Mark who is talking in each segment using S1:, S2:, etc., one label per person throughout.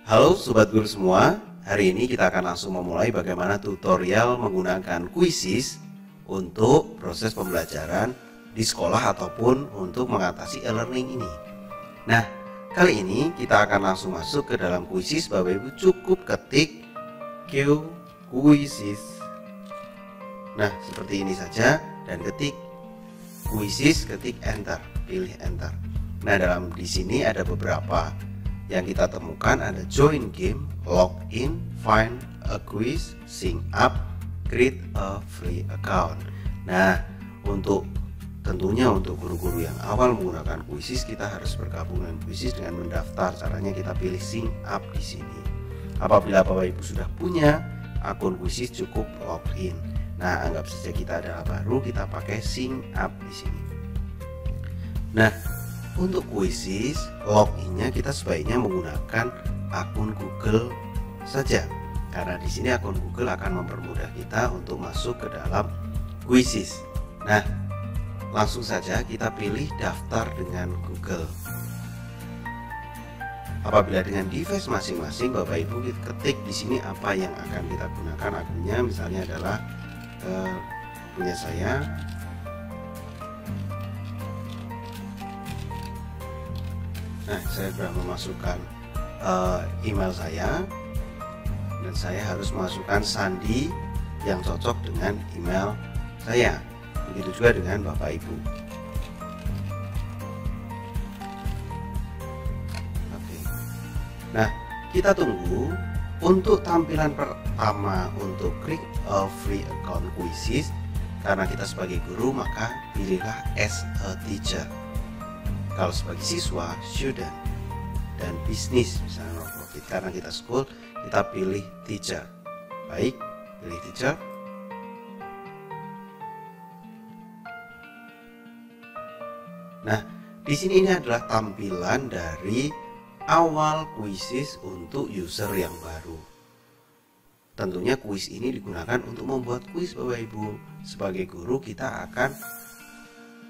S1: Halo Sobat Guru semua, hari ini kita akan langsung memulai bagaimana tutorial menggunakan Quizizz untuk proses pembelajaran di sekolah ataupun untuk mengatasi e-learning ini. Nah, kali ini kita akan langsung masuk ke dalam Quizizz. Bapak Ibu cukup ketik Quizizz. Nah, seperti ini saja dan ketik Quizizz, ketik enter, pilih enter. Nah, di sini ada beberapa yang kita temukan, ada join game, login, find a quiz, sign up, create a free account. Nah, tentunya untuk guru-guru yang awal menggunakan Quizizz, kita harus bergabung dengan Quizizz dengan mendaftar. Caranya kita pilih sign up di sini. Apabila Bapak Ibu sudah punya akun Quizizz, cukup login. Nah, anggap saja kita adalah baru, kita pakai sign up di sini. Nah, untuk Quizizz, loginnya kita sebaiknya menggunakan akun Google saja, karena di sini akun Google akan mempermudah kita untuk masuk ke dalam Quizizz. Nah, langsung saja kita pilih daftar dengan Google. Apabila dengan device masing-masing, Bapak Ibu ketik di sini apa yang akan kita gunakan akunnya. Misalnya adalah punya saya. Nah, saya sudah memasukkan email saya dan saya harus masukkan sandi yang cocok dengan email saya. Begitu juga dengan Bapak Ibu. Oke. Nah, kita tunggu. Untuk tampilan pertama untuk create a free account Quizizz, karena kita sebagai guru maka pilihlah as a teacher. Kalau sebagai siswa, student, dan bisnis misalnya non profit, karena kita school, kita pilih teacher. Baik, pilih teacher. Nah, di sini ini adalah tampilan dari awal Quizizz untuk user yang baru. Tentunya quiz ini digunakan untuk membuat quiz, Bapak Ibu. Sebagai guru kita akan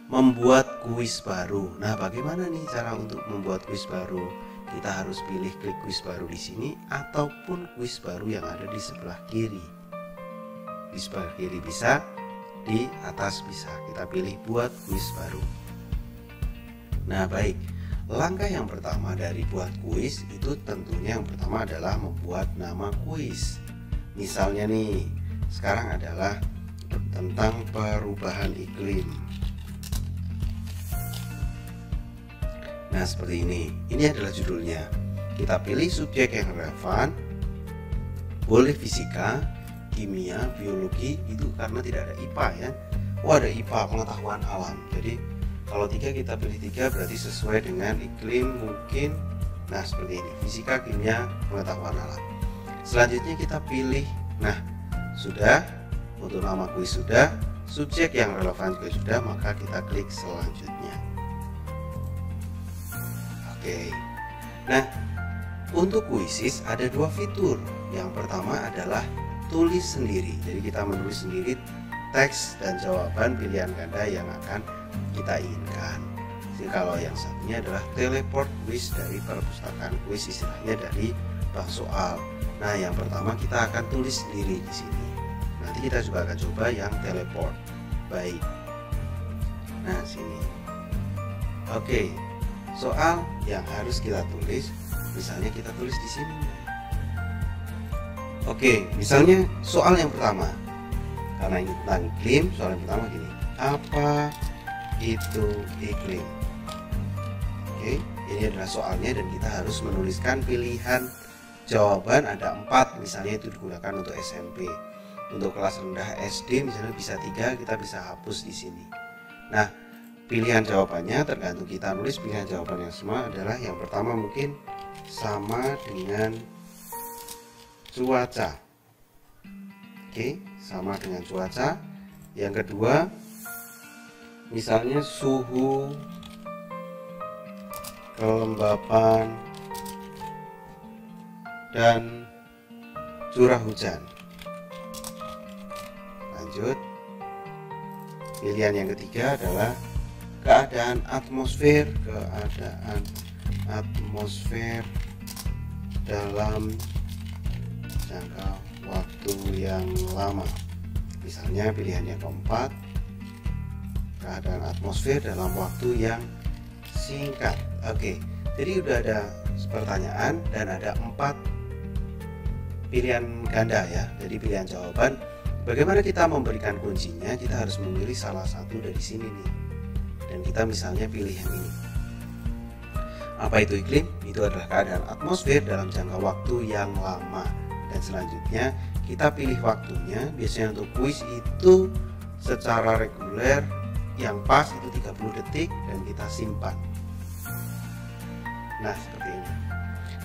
S1: membuat kuis baru. Nah, bagaimana nih cara untuk membuat kuis baru? Kita harus pilih klik kuis baru di sini ataupun kuis baru yang ada di sebelah kiri. Di sebelah kiri bisa, di atas bisa. Kita pilih buat kuis baru. Nah, baik. Langkah yang pertama dari buat kuis itu tentunya yang pertama adalah membuat nama kuis. Misalnya nih, sekarang adalah tentang perubahan iklim. Nah, seperti ini. Ini adalah judulnya. Kita pilih subjek yang relevan. Boleh fisika, kimia, biologi, itu karena tidak ada IPA ya. Oh, ada IPA, pengetahuan alam. Jadi kalau 3 kita pilih 3 berarti sesuai dengan iklim mungkin. Nah, seperti ini. Fisika, kimia, pengetahuan alam. Selanjutnya kita pilih. Nah, sudah. Untuk nama kuis sudah. Subjek yang relevan juga sudah. Maka kita klik selanjutnya. Oke. Nah, untuk Quizizz ada 2 fitur. Yang pertama adalah tulis sendiri. Jadi kita menulis sendiri teks dan jawaban pilihan ganda yang akan kita inginkan. Jadi kalau yang satunya adalah teleport quiz dari perpustakaan quiz, istilahnya dari bank soal. Nah, yang pertama kita akan tulis sendiri di sini. Nanti kita juga akan coba yang teleport. Baik. Nah, sini. Oke. Soal yang harus kita tulis, misalnya kita tulis di sini. Oke, misalnya soal yang pertama. Karena ini tentang iklim, soal yang pertama gini. Apa itu iklim? Oke, ini adalah soalnya dan kita harus menuliskan pilihan jawaban. Ada 4, misalnya itu digunakan untuk SMP. Untuk kelas rendah SD misalnya bisa 3, kita bisa hapus di sini. Nah, pilihan jawabannya tergantung kita nulis. Pilihan jawaban yang sama adalah yang pertama mungkin sama dengan cuaca. Oke, sama dengan cuaca. Yang kedua misalnya suhu, kelembapan, dan curah hujan. Lanjut. Pilihan yang ketiga adalah keadaan atmosfer dalam jangka waktu yang lama. Misalnya pilihan yang keempat, keadaan atmosfer dalam waktu yang singkat. Oke, jadi udah ada pertanyaan dan ada 4 pilihan ganda ya. Jadi pilihan jawaban. Bagaimana kita memberikan kuncinya? Kita harus memilih salah satu dari sini nih. Dan kita misalnya pilih yang ini. Apa itu iklim? Itu adalah keadaan atmosfer dalam jangka waktu yang lama. Dan selanjutnya kita pilih waktunya. Biasanya untuk kuis itu secara reguler yang pas itu 30 detik dan kita simpan. Nah, seperti ini.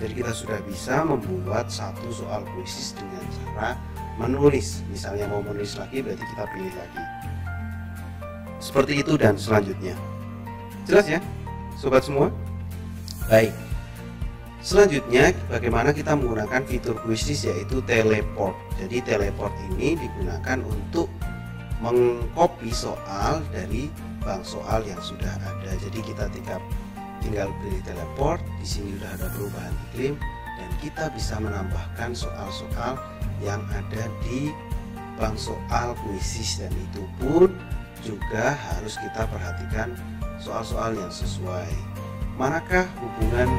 S1: Jadi kita sudah bisa membuat satu soal kuisis dengan cara menulis. Misalnya mau menulis lagi berarti kita pilih lagi. Seperti itu dan selanjutnya. Jelas ya, sobat semua? Baik. Selanjutnya bagaimana kita menggunakan fitur kuisis yaitu teleport. Jadi teleport ini digunakan untuk mengcopy soal dari bank soal yang sudah ada. Jadi kita tinggal pilih teleport. Di sini sudah ada perubahan iklim dan kita bisa menambahkan soal-soal yang ada di bank soal kuisis, dan itu pun juga harus kita perhatikan soal-soal yang sesuai. Manakah hubungan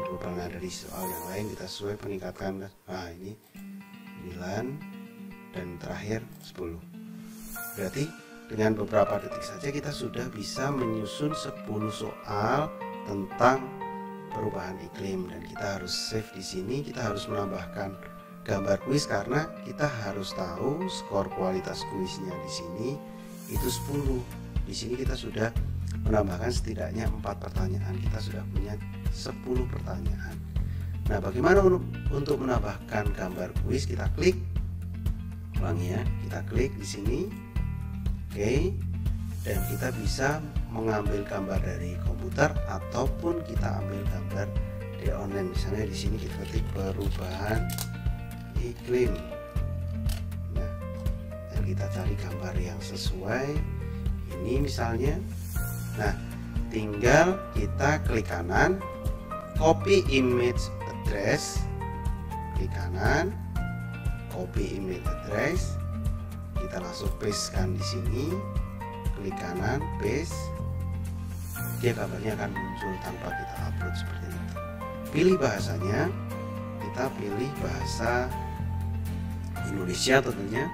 S1: perubahan dari soal yang lain, kita sesuai peningkatan. Nah, ini 9 dan terakhir 10. Berarti dengan beberapa detik saja kita sudah bisa menyusun 10 soal tentang perubahan iklim, dan kita harus save di sini. Kita harus menambahkan gambar kuis karena kita harus tahu skor kualitas kuisnya di sini itu 10. Di sini kita sudah menambahkan setidaknya 4 pertanyaan. Kita sudah punya 10 pertanyaan. Nah, bagaimana untuk menambahkan gambar kuis? Kita klik, ulangi ya, kita klik di sini. Oke, dan kita bisa mengambil gambar dari komputer ataupun kita ambil gambar di online. Misalnya di sini kita ketik perubahan iklim. Nah, dan kita cari gambar yang sesuai. Ini misalnya. Nah, tinggal kita klik kanan, copy image address, klik kanan, copy image address. Kita langsung pastekan di sini, klik kanan, paste. Dia gambarnya akan muncul tanpa kita upload seperti itu. Pilih bahasanya, kita pilih bahasa Indonesia tentunya.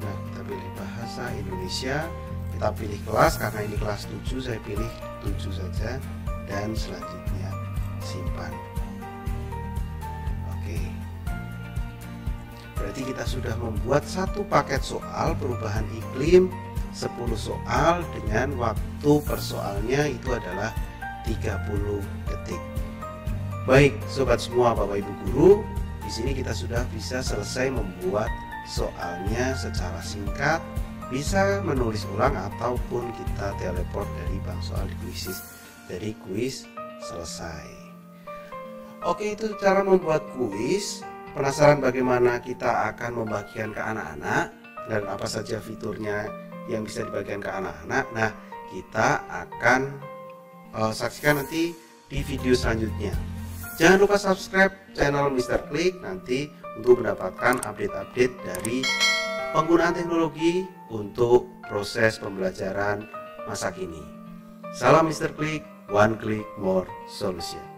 S1: Nah, kita pilih bahasa Indonesia. Kita pilih kelas, karena ini kelas 7, saya pilih 7 saja. Dan selanjutnya simpan. Berarti kita sudah membuat satu paket soal perubahan iklim 10 soal dengan waktu per soalnya itu adalah 30 detik. Baik, sobat semua, Bapak Ibu guru, di sini kita sudah bisa selesai membuat soalnya secara singkat, bisa menulis ulang ataupun kita teleport dari bank soal di kuisis. Jadi kuis selesai. Oke, itu cara membuat kuis. Penasaran bagaimana kita akan membagikan ke anak-anak dan apa saja fiturnya yang bisa dibagikan ke anak-anak? Nah, kita akan saksikan nanti di video selanjutnya. Jangan lupa subscribe channel Mr. Klik nanti untuk mendapatkan update-update dari penggunaan teknologi untuk proses pembelajaran masa kini. Salam Mr. Klik, one click more solution.